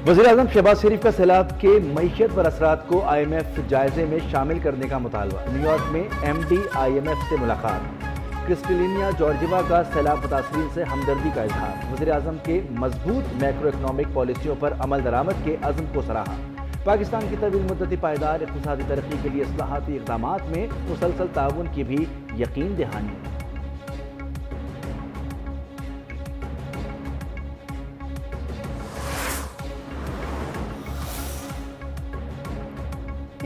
وزیراعظم شہباز شریف کا سیلاب کے معیشت پر اثرات کو IMF جائزے میں شامل کرنے کا مطالبہ۔ نیو یارک میں MD IMF سے ملاقات۔ کرسٹلینیا جارجیوا کا سیلاب متاثرین سے ہمدردی کا اظہار۔ وزیراعظم کے مضبوط میکرو اکنامک پالیسیوں پر عمل درآمد کے عزم کو سراہا۔ پاکستان کی طویل مدتی پائیدار اقتصادی ترقی کے لیے اصلاحاتی اقدامات میں مسلسل تعاون کی بھی یقین دہانی۔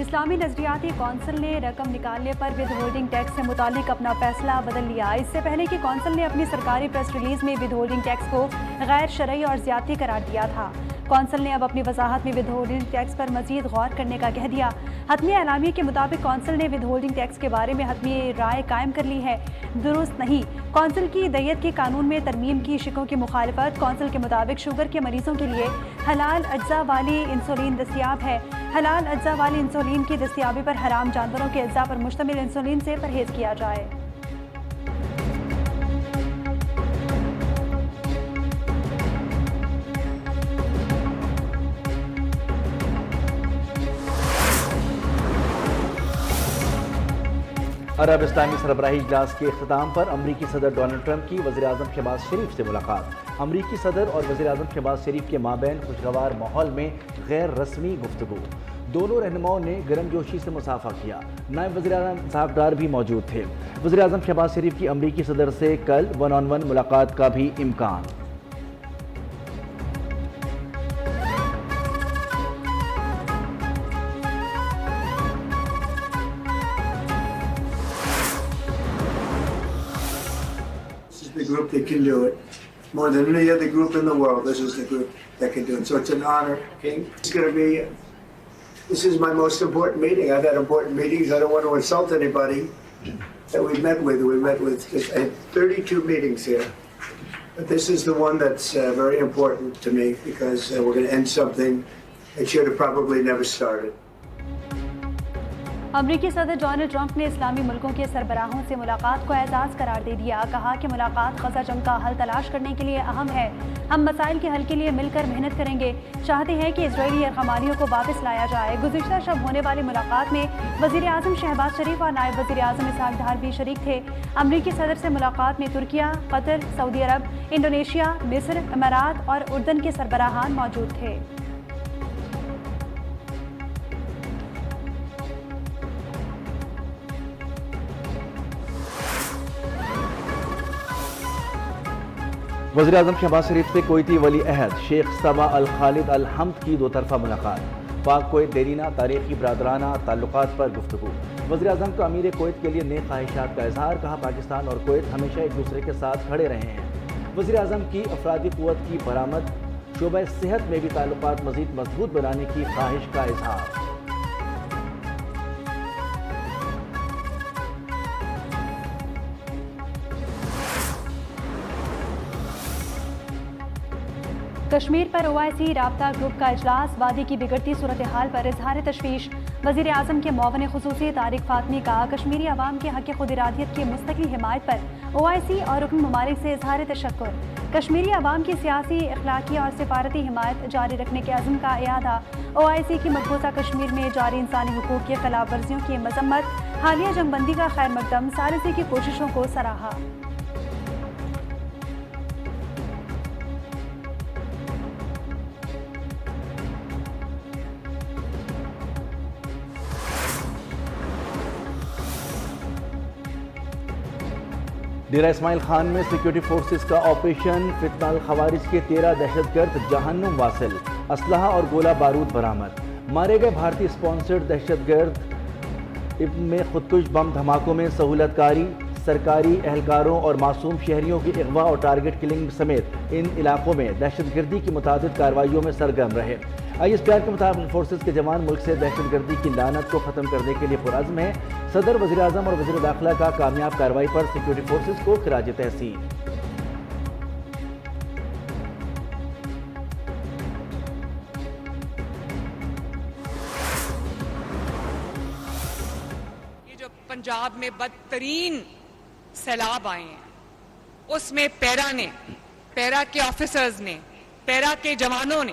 اسلامی نظریاتی کونسل نے رقم نکالنے پر ود ہولڈنگ ٹیکس سے متعلق اپنا فیصلہ بدل لیا۔ اس سے پہلے کہ کونسل نے اپنی سرکاری پریس ریلیز میں ود ہولڈنگ ٹیکس کو غیر شرعی اور زیادتی قرار دیا تھا، کونسل نے اب اپنی وضاحت میں ود ہولڈنگ ٹیکس پر مزید غور کرنے کا کہہ دیا۔ حتمی اعلامیے کے مطابق کونسل نے ود ہولڈنگ ٹیکس کے بارے میں حتمی رائے قائم کر لی ہے۔ درست نہیں، کونسل کی دیت کے قانون میں ترمیم کی شقوں کی مخالفت۔ کونسل کے مطابق شوگر کے مریضوں کے لیے حلال اجزاء والی انسولین دستیاب ہے۔ حلال اجزاء والی انسولین کی دستیابی پر حرام جانوروں کے اجزاء پر مشتمل انسولین سے پرہیز کیا جائے۔ عرب اسلامی سربراہی اجلاس کے اختتام پر امریکی صدر ڈونلڈ ٹرمپ کی وزیراعظم شہباز شریف سے ملاقات۔ امریکی صدر اور وزیراعظم شہباز شریف کے مابین خوشگوار ماحول میں غیر رسمی گفتگو۔ دونوں رہنماؤں نے گرم جوشی سے مصافحہ کیا۔ نائب وزیراعظم اسحاق ڈار بھی موجود تھے۔ وزیراعظم شہباز شریف کی امریکی صدر سے کل 1-on-1 ملاقات کا بھی امکان۔ The group that can do it more than any other group in the world. This is the group that can do it. So it's an honor, King. This is my most important meeting. I've had important meetings. I don't want to insult anybody that we've met with. We met with 32 meetings here. But this is the one that's very important to me because we're going to end something that should have probably never started. امریکی صدر Donald Trump نے اسلامی ملکوں کے سربراہوں سے ملاقات کو اعزاز قرار دے دیا۔ کہا کہ ملاقات غزہ جنگ کا حل تلاش کرنے کے لیے اہم ہے۔ ہم مسائل کے حل کے لیے مل کر محنت کریں گے۔ چاہتے ہیں کہ اسرائیلی یرغمالیوں کو واپس لایا جائے۔ گزشتہ شب ہونے والی ملاقات میں وزیر اعظم شہباز شریف اور نائب وزیر اعظم اسحاق ڈار بھی شریک تھے۔ امریکی صدر سے ملاقات میں ترکیہ، قطر، سعودی عرب، انڈونیشیا، مصر، امارات اور اردن کے سربراہان موجود تھے۔ وزیراعظم شہباز شریف سے کویتی ولی عہد شیخ صبا الخالد الحمد کی 2 طرفہ ملاقات۔ پاک کویت دیرینہ تاریخی برادرانہ تعلقات پر گفتگو۔ وزیراعظم کا امیر کویت کے لیے نیک خواہشات کا اظہار۔ کہا پاکستان اور کویت ہمیشہ ایک دوسرے کے ساتھ کھڑے رہے ہیں۔ وزیراعظم کی افرادی قوت کی برآمد۔ شعبہ صحت میں بھی تعلقات مزید مضبوط بنانے کی خواہش کا اظہار۔ کشمیر پر OIC رابطہ گروپ کا اجلاس۔ وادی کی بگڑتی صورتحال پر اظہار تشویش۔ وزیر اعظم کے معاون خصوصی طارق فاطمی کا کشمیری عوام کے حق خود ارادیت کی مستقل حمایت پر OIC اور رکن ممالک سے اظہار تشکر۔ کشمیری عوام کی سیاسی، اخلاقی اور سفارتی حمایت جاری رکھنے کے عزم کا اعادہ۔ OIC کی مقبوضہ کشمیر میں جاری انسانی حقوق کی خلاف ورزیوں کی مذمت۔ حالیہ جنگ بندی کا خیر مقدم، ثالثی کی کوششوں کو سراہا۔ ڈیرہ اسماعیل خان میں سیکورٹی فورسز کا آپریشن۔ فتنہ الخوارج کے 13 دہشت گرد جہنم واصل۔ اسلحہ اور گولہ بارود برآمد۔ مارے گئے بھارتی اسپانسرڈ دہشت گرد میں خودکش بم دھماکوں میں سہولت کاری، سرکاری اہلکاروں اور معصوم شہریوں کی اغوا اور ٹارگٹ کلنگ سمیت ان علاقوں میں دہشت گردی کی متعدد کارروائیوں میں سرگرم رہے۔ ISPR کے مطابق فورسز کے جوان ملک سے دہشت گردی کی لعنت کو ختم کرنے کے لیے پرعزم ہیں۔ صدر، وزیر اعظم اور وزیر داخلہ کا کامیاب کارروائی پر سیکورٹی فورسز کو خراج تحسین۔ یہ جو پنجاب میں بدترین سیلاب آئے ہیں اس میں پیرا کے آفیسرز نے، پیرا کے جوانوں نے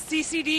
CCD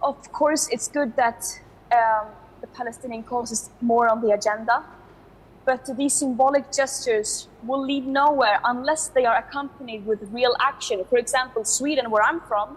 Of course, it's good that the Palestinian cause is more on the agenda, but these symbolic gestures will lead nowhere unless they are accompanied with real action. For example, Sweden, where I'm from,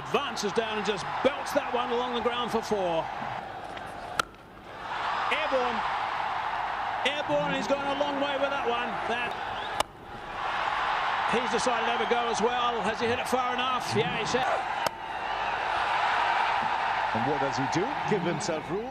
Advances down and just belts that one along the ground for 4. Airborne. Airborne, he's gone a long way with that one. He's decided to have a go as well. Has he hit it far enough? Yeah, he said. And what does he do? Give himself room.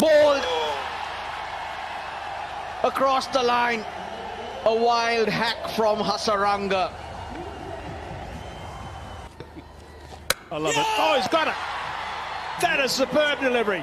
Ball across the line, a wild hack from Hasaranga. I love it. Oh, he's got it. That is superb delivery.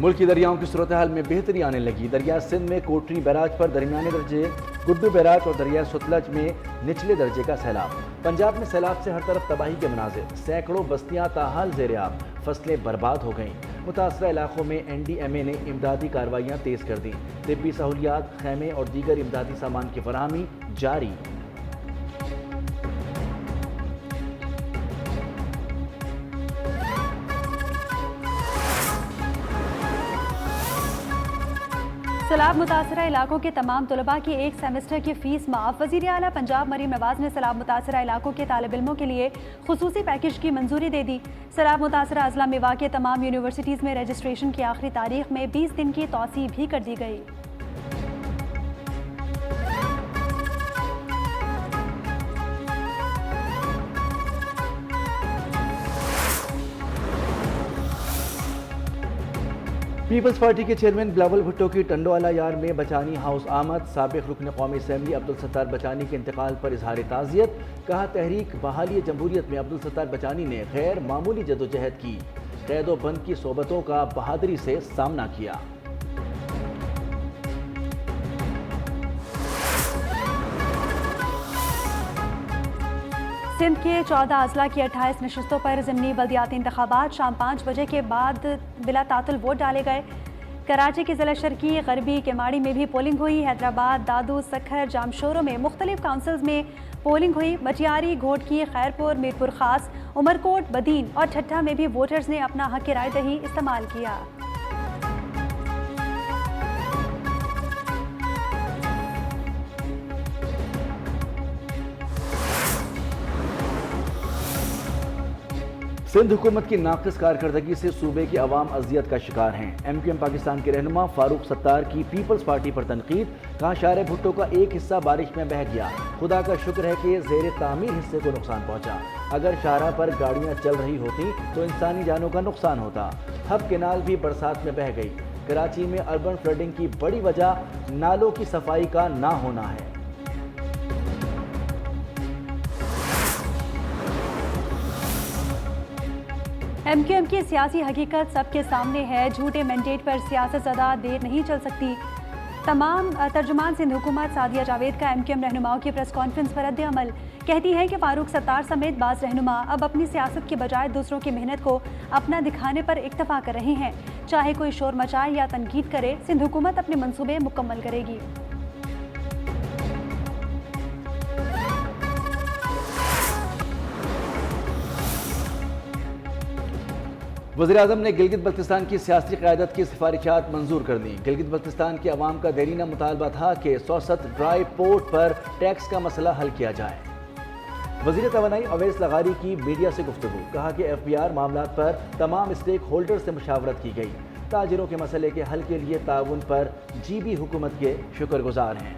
ملک کی دریاؤں کی صورتحال میں بہتری آنے لگی. دریا سندھ میں کوٹری بیراج پر درمیانے درجے، گڈو بیراج اور دریا ستلج میں نچلے درجے کا سیلاب. پنجاب میں سیلاب سے ہر طرف تباہی کے مناظر، سینکڑوں بستیاں تاحال زیر آب، فصلیں برباد ہو گئیں. متاثرہ علاقوں میں NDMA نے امدادی کارروائیاں تیز کر دیں. طبی سہولیات، خیمے اور دیگر امدادی سامان کی فراہمی جاری. سیلاب متاثرہ علاقوں کے تمام طلباء کی ایک سیمسٹر کی فیس معاف. وزیر اعلیٰ پنجاب مریم نواز نے سیلاب متاثرہ علاقوں کے طالب علموں کے لیے خصوصی پیکج کی منظوری دے دی. سیلاب متاثرہ اضلاع میں واقع تمام یونیورسٹیز میں رجسٹریشن کی آخری تاریخ میں 20 دن کی توسیع بھی کر دی گئی. پیپلز پارٹی کے چیئرمین بلاول بھٹو کی ٹنڈوالہ یار میں بچانی ہاؤس آمد. سابق رکن قومی اسمبلی عبدالستار بچانی کے انتقال پر اظہار تعزیت. کہا تحریک بحالی جمہوریت میں عبدالستار بچانی نے غیر معمولی جدوجہد کی، قید و بند کی صحبتوں کا بہادری سے سامنا کیا. سندھ کے 14 اضلاع کی 28 نشستوں پر ضمنی بلدیاتی انتخابات شام 5 بجے کے بعد بلا تعطل ووٹ ڈالے گئے. کراچی کے ضلع شرقی، غربی، کیماڑی میں بھی پولنگ ہوئی. حیدرآباد، دادو، سکھر، جامشورو میں مختلف کونسلز میں پولنگ ہوئی. مٹیاری، گھوٹکی، خیرپور، میرپور خاص، عمرکوٹ، بدین اور ٹھٹھہ میں بھی ووٹرز نے اپنا حق رائے دہی استعمال کیا. سندھ حکومت کی ناقص کارکردگی سے صوبے کی عوام اذیت کا شکار ہیں. MQM پاکستان کے رہنما فاروق ستار کی پیپلز پارٹی پر تنقید. کہا شارع بھٹو کا ایک حصہ بارش میں بہہ گیا. خدا کا شکر ہے کہ زیر تعمیر حصے کو نقصان پہنچا. اگر شاہراہ پر گاڑیاں چل رہی ہوتی تو انسانی جانوں کا نقصان ہوتا. ہب کینال بھی برسات میں بہہ گئی. کراچی میں اربن فلڈنگ کی بڑی وجہ نالوں کی صفائی کا نہ ہونا ہے. MQM کی سیاسی حقیقت سب کے سامنے ہے. جھوٹے مینڈیٹ پر سیاست زدہ دیر نہیں چل سکتی. تمام ترجمان سندھ حکومت سعدیہ جاوید کا MQM رہنماؤں کی پریس کانفرنس پر رد عمل. کہتی ہے کہ فاروق ستار سمیت بعض رہنما اب اپنی سیاست کے بجائے دوسروں کی محنت کو اپنا دکھانے پر اکتفا کر رہے ہیں. چاہے کوئی شور مچائے یا تنقید کرے، سندھ حکومت اپنے منصوبے مکمل کرے گی. وزیراعظم نے گلگت بلتستان کی سیاسی قیادت کی سفارشات منظور کر دیں. گلگت بلتستان کے عوام کا دیرینہ مطالبہ تھا کہ سوست ڈرائی پورٹ پر ٹیکس کا مسئلہ حل کیا جائے. وزیر توانائی اویس لغاری کی میڈیا سے گفتگو. کہا کہ FBR معاملات پر تمام اسٹیک ہولڈر سے مشاورت کی گئی. تاجروں کے مسئلے کے حل کے لیے تعاون پر GB حکومت کے شکر گزار ہیں.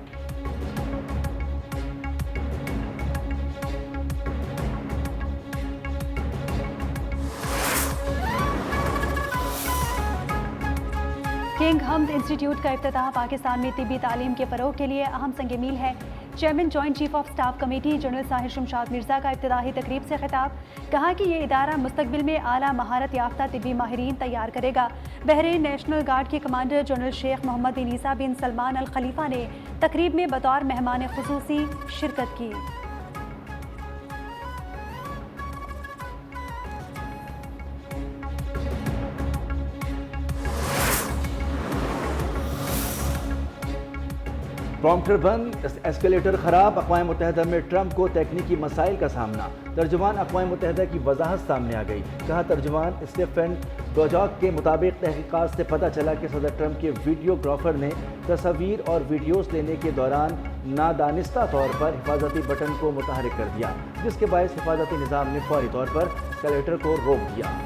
کنگ حمد انسٹیٹیوٹ کا افتتاح پاکستان میں طبی تعلیم کے فروغ کے لیے اہم سنگ میل ہے. Chairman joint chief of staff committee general Sahir Shamshad Mirza کا افتتاحی تقریب سے خطاب. کہا کہ یہ ادارہ مستقبل میں اعلیٰ مہارت یافتہ طبی ماہرین تیار کرے گا. بحرین نیشنل گارڈ کے کمانڈر جنرل شیخ محمد بن عیسیٰ بن سلمان الخلیفہ نے تقریب میں بطور مہمان خصوصی شرکت کی. پرومپٹر بند، ایسکیلیٹر خراب، اقوام متحدہ میں ٹرمپ کو تکنیکی مسائل کا سامنا. ترجمان اقوام متحدہ کی وضاحت سامنے آ گئی. کہا ترجمان اسٹیفن ڈوجاک کے مطابق تحقیقات سے پتہ چلا کہ صدر ٹرمپ کے ویڈیوگرافر نے تصاویر اور ویڈیوز لینے کے دوران نادانستہ طور پر حفاظتی بٹن کو متحرک کر دیا، جس کے باعث حفاظتی نظام نے فوری طور پر ایسکیلیٹر کو روک دیا.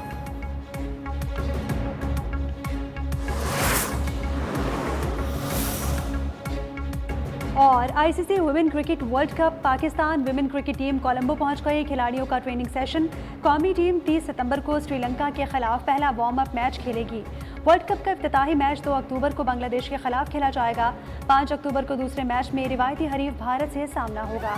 اور ICC women cricket world cup, Pakistan women cricket team Colombo پہنچ گئی. کھلاڑیوں کا ٹریننگ سیشن. قومی ٹیم 30 ستمبر کو سری لنکا کے خلاف پہلا وارم اپ میچ کھیلے گی. ورلڈ کپ کا افتتاحی میچ 2 اکتوبر کو بنگلہ دیش کے خلاف کھیلا جائے گا. 5 اکتوبر کو دوسرے میچ میں روایتی حریف بھارت سے سامنا ہوگا.